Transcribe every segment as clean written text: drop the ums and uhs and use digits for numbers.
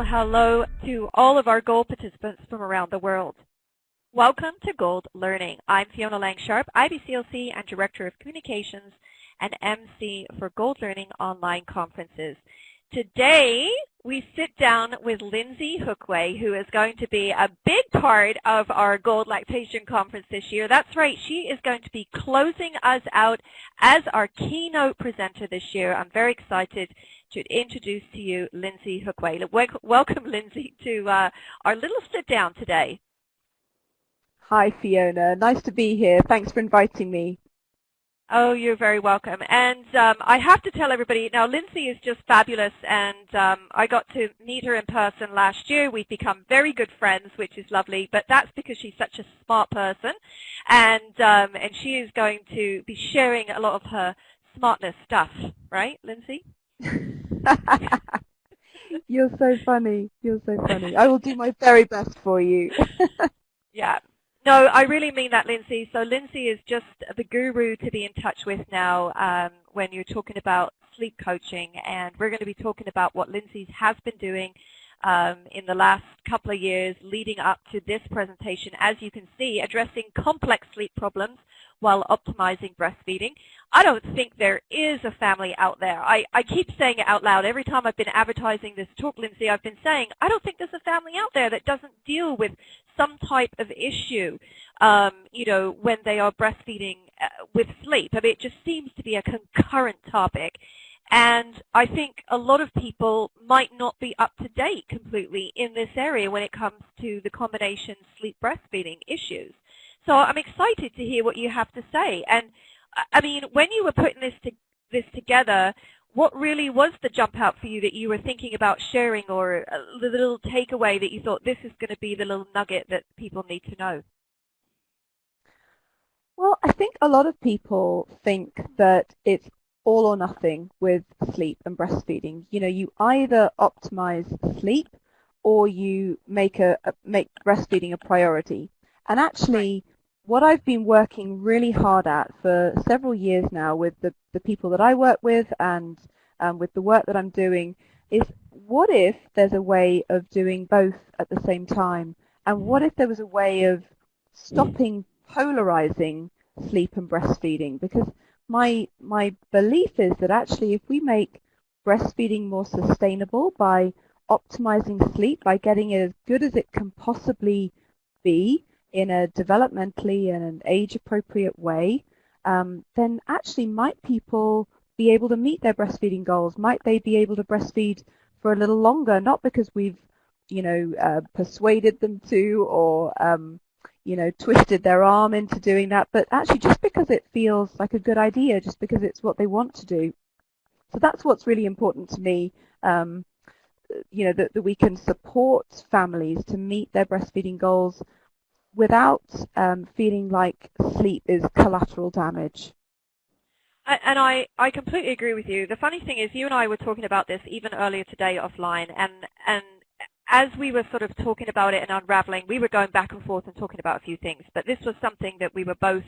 hello to all of our Gold participants from around the world. Welcome to Gold Learning. I'm Fiona Lang-Sharp, IBCLC and Director of Communications and MC for Gold Learning online conferences. Today, we sit down with Lyndsey Hookway, who is going to be a big part of our Gold Lactation Conference this year. That's right, she is going to be closing us out as our keynote presenter this year. I'm very excited to introduce to you Lyndsey Hookway. Welcome, Lyndsey, to our little sit down today. Hi, Fiona. Nice to be here. Thanks for inviting me. Oh, you're very welcome. And I have to tell everybody, now Lyndsey is just fabulous, and I got to meet her in person last year. We've become very good friends, which is lovely, but that's because she's such a smart person, and she is going to be sharing a lot of her smartness stuff, right, Lyndsey? You're so funny. You're so funny. I will do my very best for you. Yeah. No, I really mean that, Lyndsey. So Lyndsey is just the guru to be in touch with now when you're talking about sleep coaching. And we're going to be talking about what Lyndsey has been doing in the last couple of years leading up to this presentation. As you can see, addressing complex sleep problems while optimizing breastfeeding. I don't think there is a family out there. I keep saying it out loud. Every time I've been advertising this talk, Lyndsey, I've been saying, I don't think there's a family out there that doesn't deal with some type of issue, you know, when they are breastfeeding with sleep. I mean, it just seems to be a concurrent topic. And I think a lot of people might not be up to date completely in this area when it comes to the combination sleep breastfeeding issues. So I'm excited to hear what you have to say. And I mean, when you were putting this together, what really was the jump out for you that you were thinking about sharing, or the little takeaway that you thought this is going to be the little nugget that people need to know? Well, I think a lot of people think that it's all or nothing with sleep and breastfeeding. You know, you either optimize sleep or you make breastfeeding a priority. And actually, what I've been working really hard at for several years now with the people that I work with and with the work that I'm doing is, what if there's a way of doing both at the same time? And what if there was a way of stopping polarizing sleep and breastfeeding? Because my belief is that actually if we make breastfeeding more sustainable by optimizing sleep, by getting it as good as it can possibly be in a developmentally and an age-appropriate way, then actually might people be able to meet their breastfeeding goals? Might they be able to breastfeed for a little longer, not because we've, you know, persuaded them to or, you know, twisted their arm into doing that, but actually just because it feels like a good idea, just because it's what they want to do. So that's what's really important to me, you know, that we can support families to meet their breastfeeding goals without feeling like sleep is collateral damage. And I completely agree with you. The funny thing is, you and I were talking about this even earlier today offline, and as we were sort of talking about it and unraveling, we were going back and forth and talking about a few things, but this was something that we were both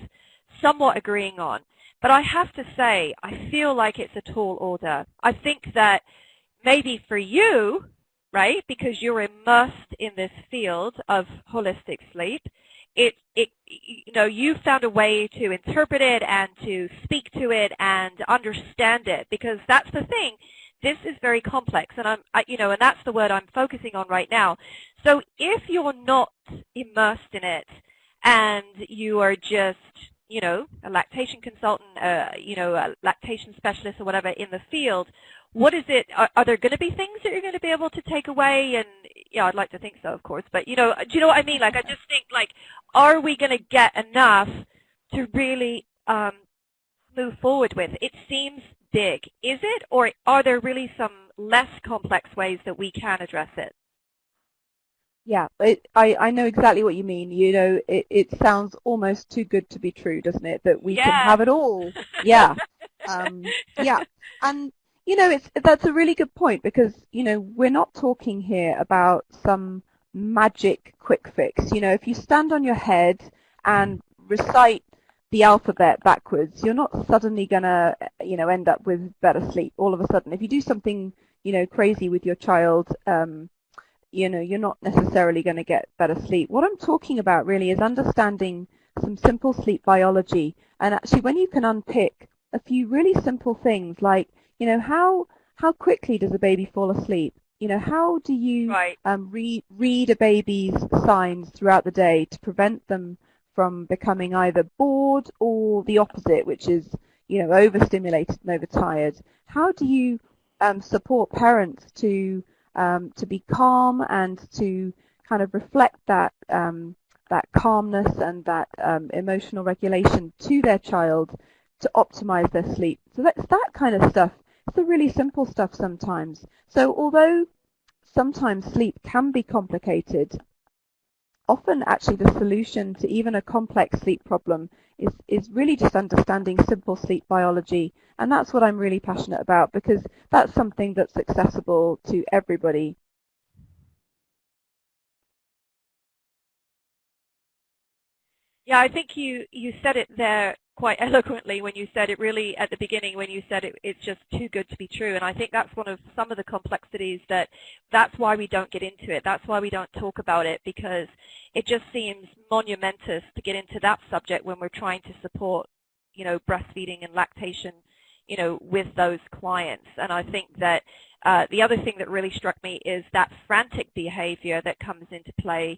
somewhat agreeing on. But I have to say, I feel like it's a tall order. I think that maybe for you, right, because you're immersed in this field of holistic sleep, you know, you found a way to interpret it and to speak to it and understand it, because that's the thing. This is very complex, and you know, and that's the word I'm focusing on right now. So if you're not immersed in it and you are just, you know, a lactation consultant, you know, a lactation specialist or whatever in the field, what is it? Are there going to be things that you're going to be able to take away? And yeah, I'd like to think so, of course. But you know, do you know what I mean? Like, I just think, like, are we going to get enough to really move forward with? It seems big. Is it, or are there really some less complex ways that we can address it? Yeah, I know exactly what you mean. You know, it sounds almost too good to be true, doesn't it? That we can have it all. Yeah, yeah, and you know, that's a really good point, because you know, we're not talking here about some magic quick fix. You know, if you stand on your head and recite the alphabet backwards, you're not suddenly gonna, you know, end up with better sleep all of a sudden. If you do something, you know, crazy with your child, you're not necessarily going to get better sleep. What I'm talking about really is understanding some simple sleep biology. And actually, when you can unpick a few really simple things like, how quickly does a baby fall asleep? How do you Right. read a baby's signs throughout the day to prevent them from becoming either bored or the opposite, which is, overstimulated and overtired? How do you support parents to be calm and to kind of reflect that calmness and that emotional regulation to their child to optimize their sleep? So that's that kind of stuff. It's the really simple stuff sometimes. So although sometimes sleep can be complicated, often actually the solution to even a complex sleep problem is really just understanding simple sleep biology. And that's what I'm really passionate about, because that's something that's accessible to everybody. Yeah, I think you said it there quite eloquently when you said it really at the beginning when you said it's just too good to be true. And I think that's one of some of the complexities that's why we don't get into it. That's why we don't talk about it, because it just seems monumentous to get into that subject when we're trying to support, breastfeeding and lactation, with those clients. And I think that the other thing that really struck me is that frantic behavior that comes into play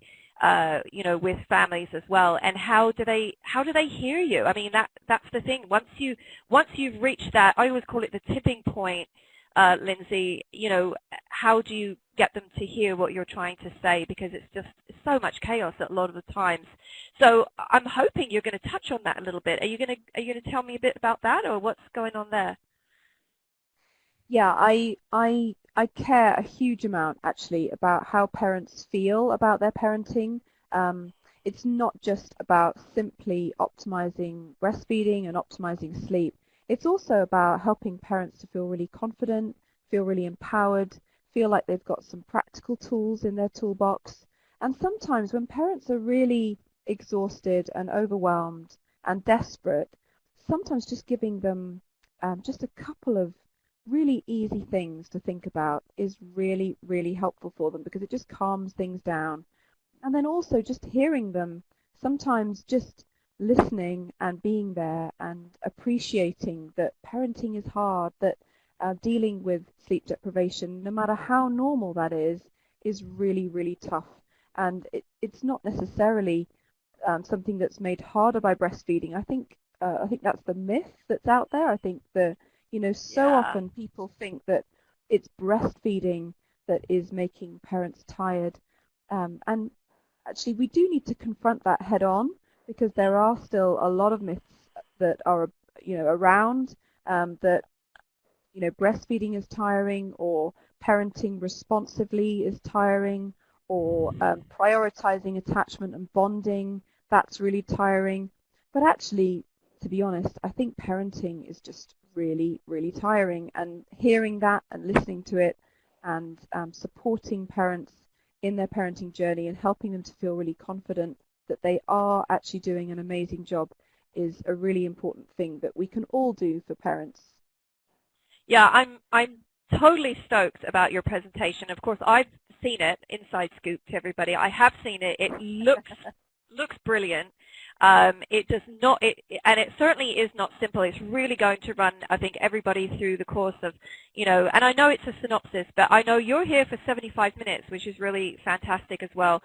with families as well. And how do they hear you? I mean, that's the thing. Once you've reached that, I always call it the tipping point, Lyndsey. How do you get them to hear what you're trying to say? Because it's so much chaos at a lot of the times. So I'm hoping you're going to touch on that a little bit. Are you going to tell me a bit about that, or what's going on there? Yeah, I care a huge amount actually about how parents feel about their parenting. Um, it's not just about simply optimizing breastfeeding and optimizing sleep. It's also about helping parents to feel really confident, feel really empowered, feel like they've got some practical tools in their toolbox. And sometimes when parents are really exhausted and overwhelmed and desperate, sometimes just giving them just a couple of really easy things to think about is really, really helpful for them, because it just calms things down. And then also just hearing them, sometimes just listening and being there and appreciating that parenting is hard, that dealing with sleep deprivation, no matter how normal that is really, really tough. And it's not necessarily something that's made harder by breastfeeding. I think that's the myth that's out there. I think so Yeah. often people think that it's breastfeeding that is making parents tired, and actually we do need to confront that head on, because there are still a lot of myths that are around, that breastfeeding is tiring, or parenting responsively is tiring, or prioritizing attachment and bonding, that's really tiring. But actually, to be honest, I think parenting is just really, really tiring. And hearing that and listening to it and supporting parents in their parenting journey and helping them to feel really confident that they are actually doing an amazing job is a really important thing that we can all do for parents. Yeah, I'm totally stoked about your presentation. Of course, I've seen it, inside scoop to everybody. I have seen it. It looks brilliant. It does not, and it certainly is not simple. It's really going to run, I think, everybody through the course of, and I know it's a synopsis, but I know you're here for 75 minutes, which is really fantastic as well,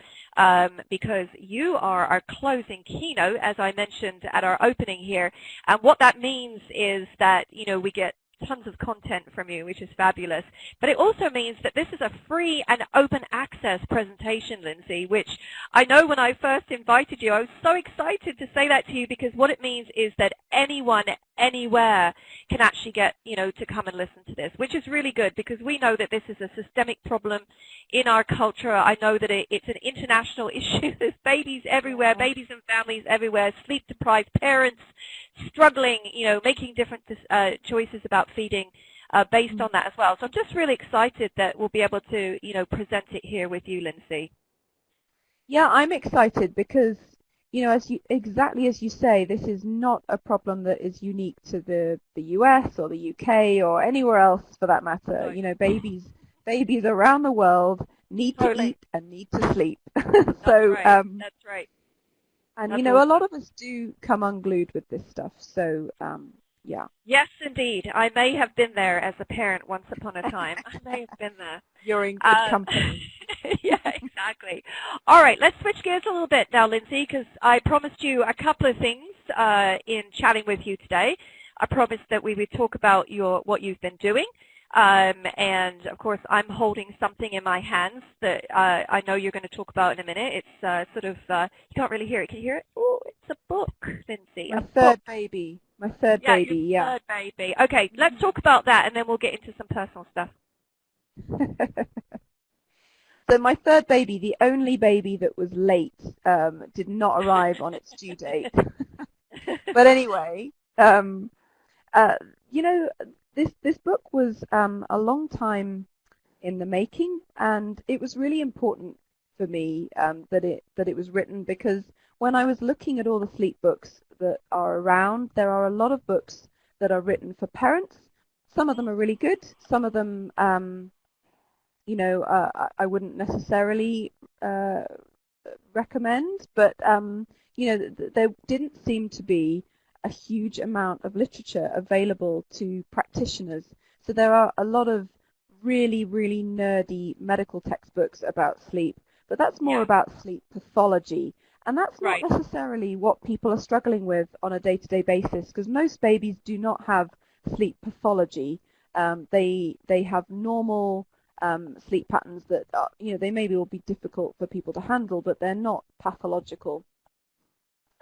because you are our closing keynote, as I mentioned at our opening here. And what that means is that, we get tons of content from you, which is fabulous. But it also means that this is a free and open access presentation, Lyndsey, which I know when I first invited you, I was so excited to say that to you, because what it means is that anyone, anywhere can actually get, to come and listen to this, which is really good, because we know that this is a systemic problem in our culture. I know that it's an international issue. There's babies everywhere, Yeah. babies and families everywhere, sleep-deprived parents struggling, making different choices about feeding based on that as well. So I'm just really excited that we'll be able to, present it here with you, Lyndsey. Yeah, I'm excited because, exactly as you say, this is not a problem that is unique to the US or the UK or anywhere else for that matter. No. Babies around the world need to Totally. eat and need to sleep. That's So, right. That's right. and That's a awesome. lot of us do come unglued with this stuff. So, yeah. Yes, indeed. I may have been there as a parent once upon a time. I may have been there. You're in good Um, company. yeah, exactly. All right, let's switch gears a little bit now, Lyndsey, because I promised you a couple of things in chatting with you today. I promised that we would talk about what you've been doing. And, of course, I'm holding something in my hands that I know you're going to talk about in a minute. It's sort of, you can't really hear it. Can you hear it? Oh, it's a book, Lyndsey, My a book. third baby. My third Yeah, your baby, yeah. third baby. Okay, let's talk about that, and then we'll get into some personal stuff. So my third baby, the only baby that was late, did not arrive on its due date. But anyway, uh, you know, this book was a long time in the making, and it was really important for me that it was written, because when I was looking at all the sleep books that are around, there are a lot of books that are written for parents. Some of them are really good. Some of them, I wouldn't necessarily recommend, but there didn't seem to be a huge amount of literature available to practitioners. So there are a lot of really, really nerdy medical textbooks about sleep, but that's more Yeah, about sleep pathology. And that's not right. necessarily what people are struggling with on a day-to-day basis, because most babies do not have sleep pathology. They have normal sleep patterns that are, they maybe will be difficult for people to handle, but they're not pathological.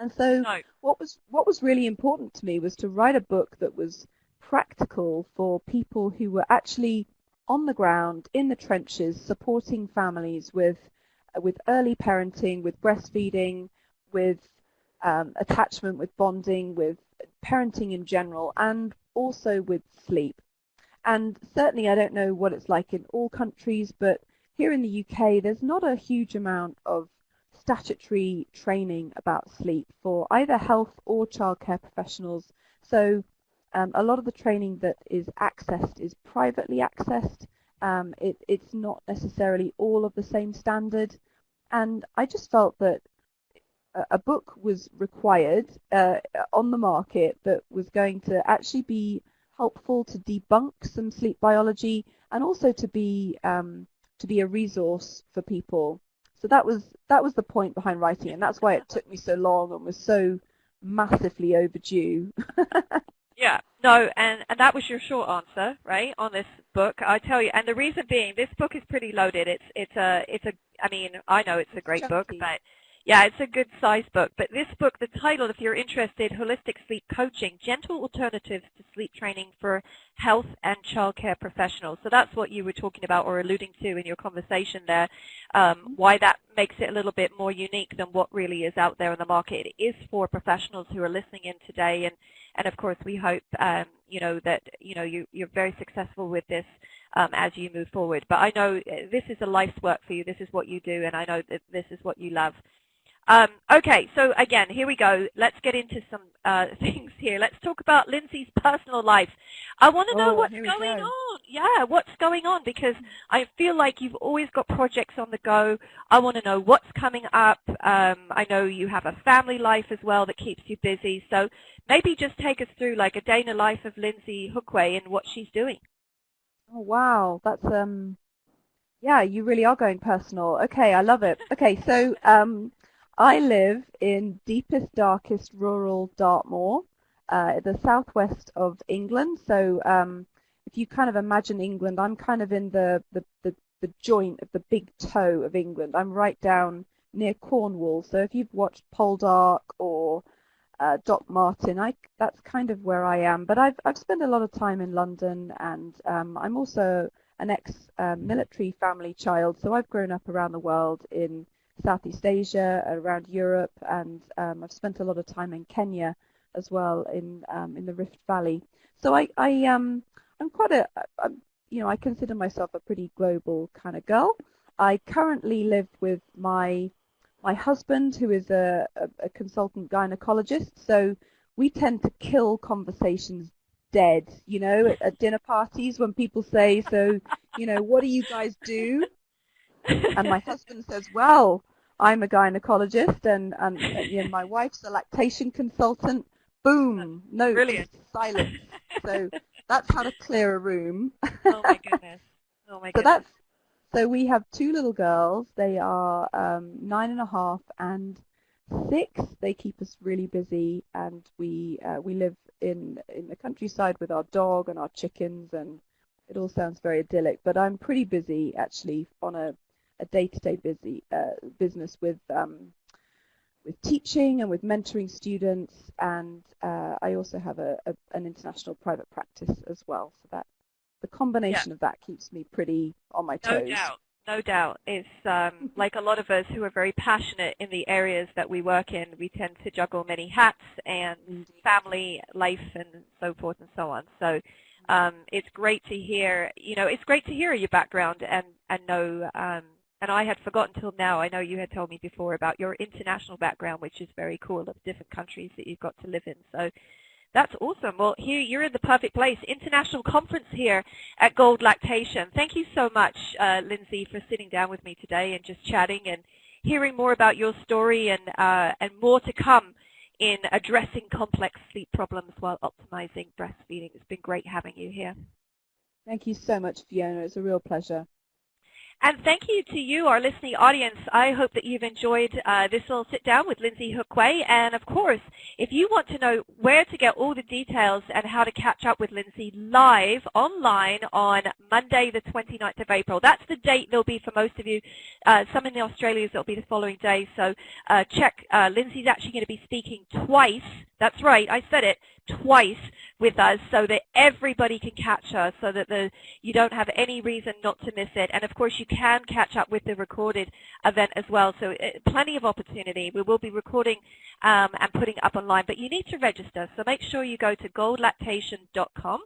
And so No. what was really important to me was to write a book that was practical for people who were actually on the ground in the trenches supporting families with early parenting, with breastfeeding, with attachment, with bonding, with parenting in general, and also with sleep. And certainly I don't know what it's like in all countries, but here in the UK there's not a huge amount of statutory training about sleep for either health or childcare professionals. So a lot of the training that is accessed is privately accessed. It's not necessarily all of the same standard. And I just felt that a book was required on the market that was going to actually be helpful to debunk some sleep biology, and also to be a resource for people. So that was the point behind writing, and that's why it took me so long and was so massively overdue. Yeah. No, and that was your short answer, right, on this book. I tell you, and the reason being, this book is pretty loaded. It's a. I mean, I know it's a It's great book, chunky. but yeah, it's a good sized book. But this book, the title, if you're interested, Holistic Sleep Coaching: Gentle Alternatives to Sleep Training for Health and Childcare Professionals. So that's what you were talking about or alluding to in your conversation there. Why that makes it a little bit more unique than what really is out there in the market. It is for professionals who are listening in today, and of course, we hope that you're very successful with this as you move forward. But I know this is a life's work for you. This is what you do, and I know that this is what you love. Okay, so again, here we go. Let's get into some things here. Let's talk about Lyndsey's personal life. I want to know Oh, what's here we going go. on. Yeah, what's going on, because I feel like you've always got projects on the go. I want to know what's coming up. I know you have a family life as well that keeps you busy. So maybe just take us through like a day in the life of Lyndsey Hookway and what she's doing. Oh, wow, that's yeah, you really are going personal. Okay, I love it. Okay, so I live in deepest, darkest rural Dartmoor, the southwest of England. So if you kind of imagine England, I'm kind of in the joint of the big toe of England. I'm right down near Cornwall. So if you've watched Poldark or Doc Martin, that's kind of where I am. But I've spent a lot of time in London, and I'm also an ex-military family child, so I've grown up around the world in Southeast Asia, around Europe, and I've spent a lot of time in Kenya as well, in the Rift Valley. So I'm quite I consider myself a pretty global kind of girl. I currently live with my husband, who is a consultant gynecologist, so we tend to kill conversations dead, at dinner parties when people say, so, what do you guys do? And my husband says, well, I'm a gynecologist and you know, my wife's a lactation consultant. Boom, notes, Brilliant. silence. So that's how to clear a room. Oh my goodness. Oh my So goodness. so we have two little girls. They are 9.5 and 6. They keep us really busy, and we live in the countryside with our dog and our chickens, and it all sounds very idyllic. But I'm pretty busy actually on a day-to-day business with teaching and with mentoring students, and I also have an international private practice as well. So that the Yeah. combination of that keeps me pretty on my No toes. doubt. No doubt. It's like a lot of us who are very passionate in the areas that we work in, we tend to juggle many hats and Indeed. family life and so forth and so on. So it's great to hear, it's great to hear your background and know, and I had forgotten till now, I know you had told me before about your international background, which is very cool, of different countries that you've got to live in. So that's awesome. Well, here you're in the perfect place. International conference here at Gold Lactation. Thank you so much, Lyndsey, for sitting down with me today and just chatting and hearing more about your story and more to come in addressing complex sleep problems while optimizing breastfeeding. It's been great having you here. Thank you so much, Fiona. It's a real pleasure. And thank you to you, our listening audience. I hope that you've enjoyed this little sit-down with Lyndsey Hookway. And, of course, if you want to know where to get all the details and how to catch up with Lyndsey live online on Monday, the 29th of April, that's the date there'll be for most of you. Some in the Australias, it'll be the following day. So check. Lyndsey's actually going to be speaking twice. That's right. I said it. Twice with us so that everybody can catch her, so that you don't have any reason not to miss it. And of course you can catch up with the recorded event as well, so plenty of opportunity. We will be recording and putting it up online, but you need to register, so make sure you go to goldlactation.com.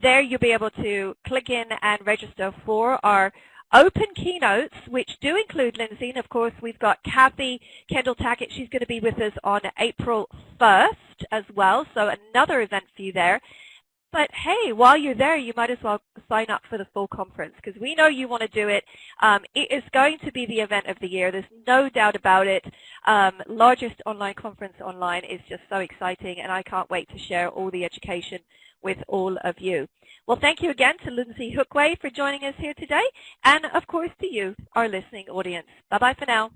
There you'll be able to click in and register for our open keynotes, which do include Lyndsey, and of course we've got Kathy Kendall-Tackett. She's going to be with us on April 1st as well, so another event for you there. But hey, while you're there, you might as well sign up for the full conference, because we know you want to do it. It is going to be the event of the year. There's no doubt about it. Largest online conference online is just so exciting, and I can't wait to share all the education with all of you. Well, thank you again to Lyndsey Hookway for joining us here today, and of course to you, our listening audience. Bye-bye for now.